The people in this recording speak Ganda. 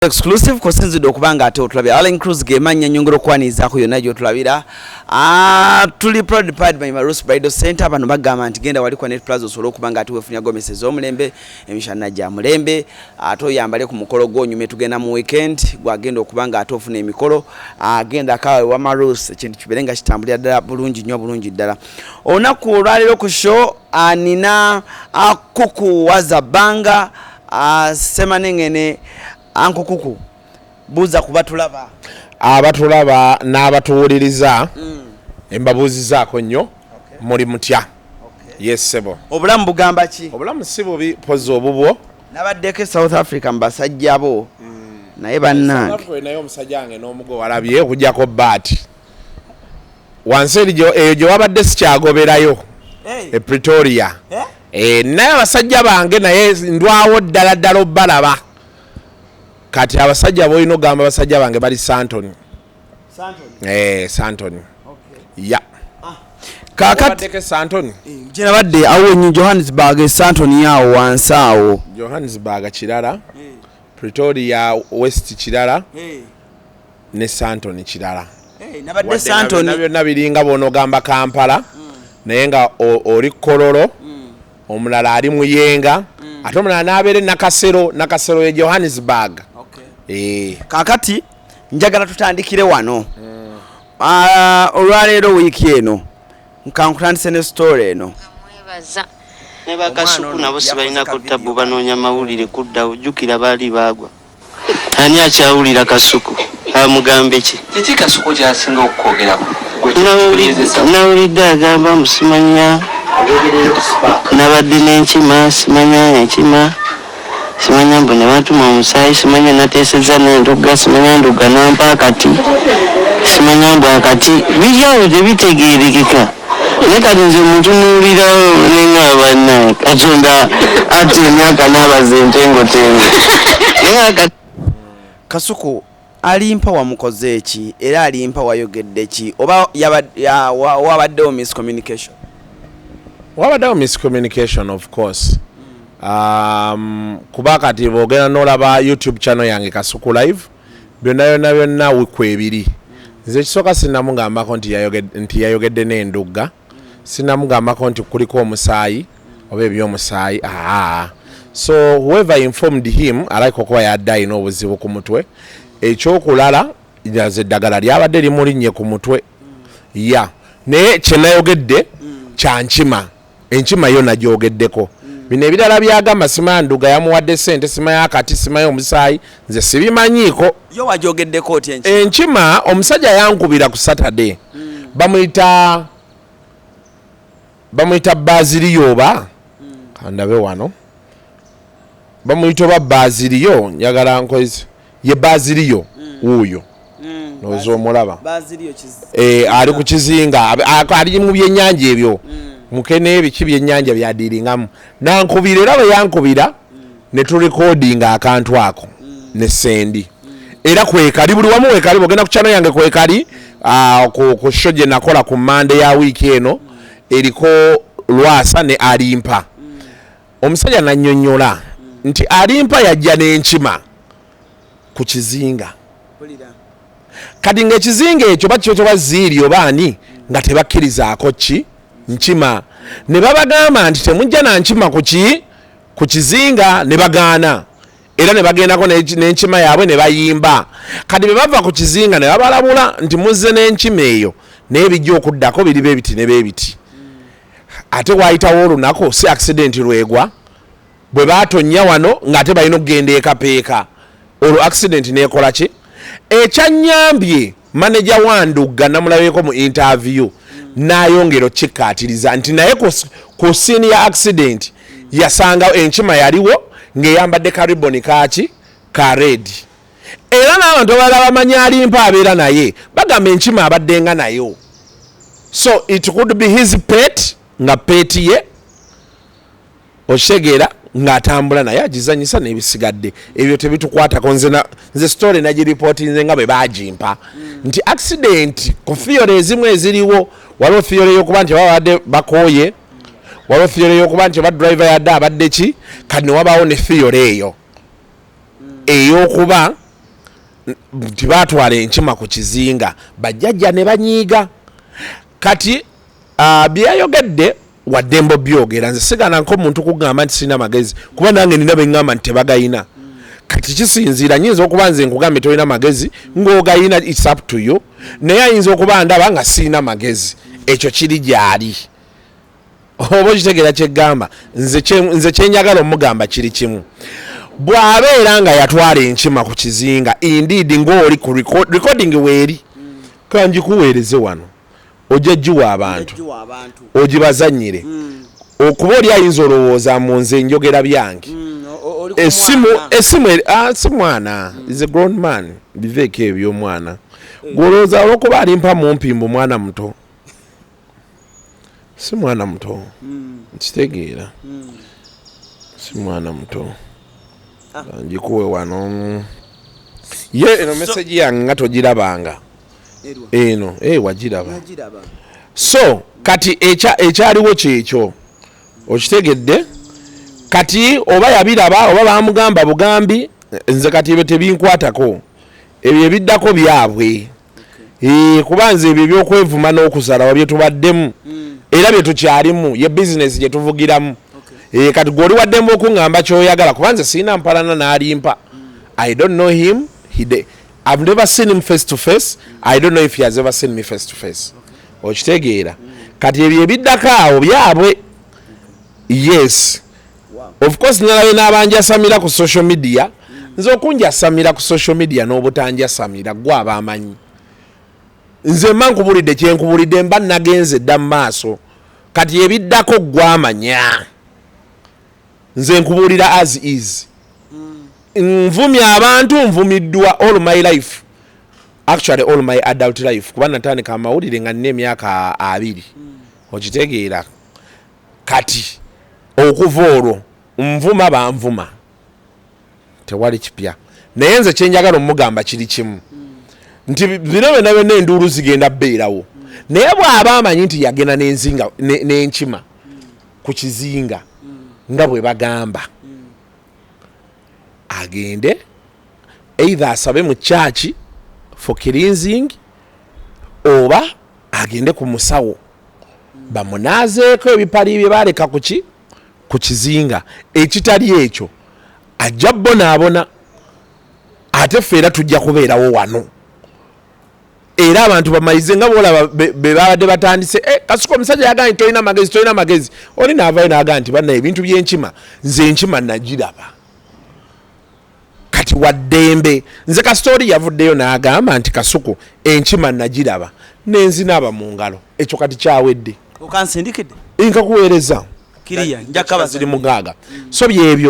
Exclusive kosinzidde okubanga ate otulabira Allen Cruz gemanya nyongero kwanizaako yonna gy'otulabira tuli proud by Marus Bridal Center abantu bagamba nti genda wali kwa Net Plaza osobola okubanga ate wefunya gomesi ez'omulembe emishana gya mulembe ate oyambale ku mukolo gw'onyume tugenda mu weekend gwagenda okubanga ate ofuna emikolo agenda akawe wa Marus ekintu kibeere nga kitambulira ddala bulungi nnyo bulungi ddala olunaku olwaleero ku show nina akuku wazabanga semanengene Anko Kuku buza kubatulaba abatulaba n'abatuwuliriza embabuzi zaako nnyo muri mutya yes Sebo obulamu bugamba ki obulamu si bubi pozo obubwo nabaddeko South Africa mbasajja bo naye bannange naye omusajja wange n'omugo walabye okujjako baati wansi eyo gye wabadde sikyagoberayo e Pretoria naye abasajja bange naye ndwawo ddala obbalaba kati abasajja boyino gamba abasajja bange bali Santoni. Santoni. Okay. Ya. Kakati ke Santoni. Jera badde awo nyi Johannesburg Santoni yawo wansaawo. Johannesburg kirala. Pretoria West kirala. Ne Santoni kirala. Nabadde Santoni nabyo nabiringa bono gamba Kampala. Naye nga oli Kololo. Omulala ali Muyenga. Ate omulala nabeere Nakasero ye Johannesburg. Kakati njagala tutandikire wano olwaleero wiiki eno nkankutandise ne story eno mwebaza ne bakasuku nabo sibalina kutabu banoonya mawulire kudda ojjukira baali baagwa ani akyawulira Kasuku amugambe ki kiki Kasuku kyasinga okwogerako nawulidde agamba musimanya nabadde n'enkima simanya enkima simanya mbone batuma omusaayi simanya nateeseza n'enduga simanya nduga nampa akati simanya mbw akati bijyawo tebitegeerekeka naye kati nze mutunuulirawo neŋŋaba naye katonda ate emyaka n'abaza entengotengo Kasuku Alimpa wamukoze eki era Alimpa wayogedde ki oba wabaddewo miscommunication? Wabaddewo miscommunication of course. Kuba kati boogera n'olaba YouTube channel yange Kasuku live byonna wiku ebiri nze kisooka sinnamugambako nti yayogedde n'endugga sinnamugambako nti kuliko omusaayi oba ebyomusaayi so whoever informed him alaika okuba yadde alina obuzibu ku mutwe ekyokulala ze eddagala lyabadde limulinnye ku mutwe naye kyenayogedde kyankima enkima yo nagyogeddeko bino ebirala byagamba simanya nduga yamuwadde sente simanya akati simanya omusaayi nze sibimanyiiko yo wajogeddeko oti enkima omusajja yankubira ku Saturday bamuyita Baziliyo oba kandabe wano bamuyita oba Baziliyo njagala nkozi ye Baziliyo wuuyo nozo omulaba ali ku kizinga ali mu byennyanja ebyo mukene ebiki byennyanja byadiringamu nankubira era bwe yankubira ne turekodinga akantu ako ne sendi era kwekali buli wamu wekali bogenda ku channel yange kwekali ku show gye nakola ku Monday ya week eno eriko Lwasa ne Alimpa omusajja nannyonnyola nti Alimpa yajja n'enkima ku kizinga kati ng'ekizinga ekyo bakyo baziiri obaani nga tebakkirizaako ki nkima ne babagamba nti temujja na nkima ku kizinga ne bagaana era ne bagendako n'enkima yaabwe ne bayimba kati bwe bava ku kizinga ne babalabula nti muzze n'enkima eyo naye bijja okuddako biri beebiti ne beebiti ate waayitawo olunaku si accident lwegwa bwe baatonya wano ng'ate balina okugenda ekapeeka olwo accident neekola ki ekyanyambye manager Wandugga namulabeko mu interview nayongero kikatiriza nti naye ku scene ya accident yasanga enkima yaliwo ngeyambadde kariboni ka red era n'abantu abalala bamanya Alimpa abeera naye bagamba enkima abaddenga nayo so it could be his pet nga pet ye oshegera ng'atambula naye agizanyisa n'ebisigadde ebyo tebitukwatako nze story nagiripotinze nga bwe bagimpa nti accident ku theory ezimu eziriwo waliwo theory y'okuba nti babadde bakooye waliwo theory y'okuba nti driver yadde abadde ki kati ne wabaawo ne theory eyo ey'okuba tibatwala enkima ku kizinga bajjajja ne banyiiga kati byayogedde waddembo byogera nze sigana nk'omuntu kugamba nti sina magezi kuba nange nina beŋŋamba nti tebagayina kati kisinziira nyinza okuba nze nkugambe tolina magezi ng'ogayina it's up to you naye ayinza okuba ndaba nga sirina magezi ekyo kiri gyali oba okitegeera kyeggamba nze kyenjagala omugamba kiri kimu bw'abeera nga yatwala enkima ku kizinga indeed ng'oli ku recording weeri kanjikuweereze wano ojja giwa abantu ogibazannyire okuba oli ayinza olowooza mu nze njogera byange esimu si mwana is a grown man biveeko eby'omwana gwolowooza olwokuba alimpa mumpimbu mwana muto si mwana muto nkitegeera si mwana muto njikuwe wano ye eno meseji yange nga togirabanga eno wagiraba so kati ekyaliwo kyekyo okitegedde kati oba yabiraba oba bamugamba bugambi nze kati ebyo tebinkwatako ebyo ebiddako byabwe kuba nze ebyo ebyokwevuma n'okusalawo bye tubaddemu era bye tukyalimu ye bizinesi gye tuvugiramu kati gwoli waddemu okuŋŋamba kyoyagala kuba nze sirina mpalana n'alimpa I don't know him I've never seen him face to face I don't know if he has ever seen me face to face okitegeera kati ebyo ebiddako awo byabwe yes of course nalabe n'abanjasamira ku social media nze okunjasamira ku social media n'obutanjasamira gwe abamanyi nze mba nkubulidde kyenkubulidde mba nagenze dda mu maaso kati ebiddako gwamanya nze nkubulira as is nvumya abantu nvumiddwa all my life actually all my adult life kuba natandika amawulire nga nina emyaka 2 okitegeera kati okuva olwo nvuma banvuma tewali kipya naye nze kyenjagala omugamba kiri kimu nti bino byonna byonna enduulu zigenda bbeerawo naye bw'aba amanyi nti yagenda n'enkima ku kizinga nga bwe bagamba agende either asabe mu church for cleansing oba agende ku musawo bamunaazeeko ebipali bye baleka ku kizinga ekitali ekyo ajja bonaabona ate ffe era tujja kubeerawo wano era abantu bamalize nga boolaba be babadde batandise Kasuku omusajja yagambye tolina magezi oli naavayo n'agamba nti banna ebintu by'enkima nze enkima nagiraba kati waddembe nze kastori yavuddeyo n'agamba nti Kasuku enkima nagiraba n'enzinaaba mu ngalo ekyo kati kyawedde okansindikidde nkakuweereza kiriya njakaba ziri mugaaga so byebyo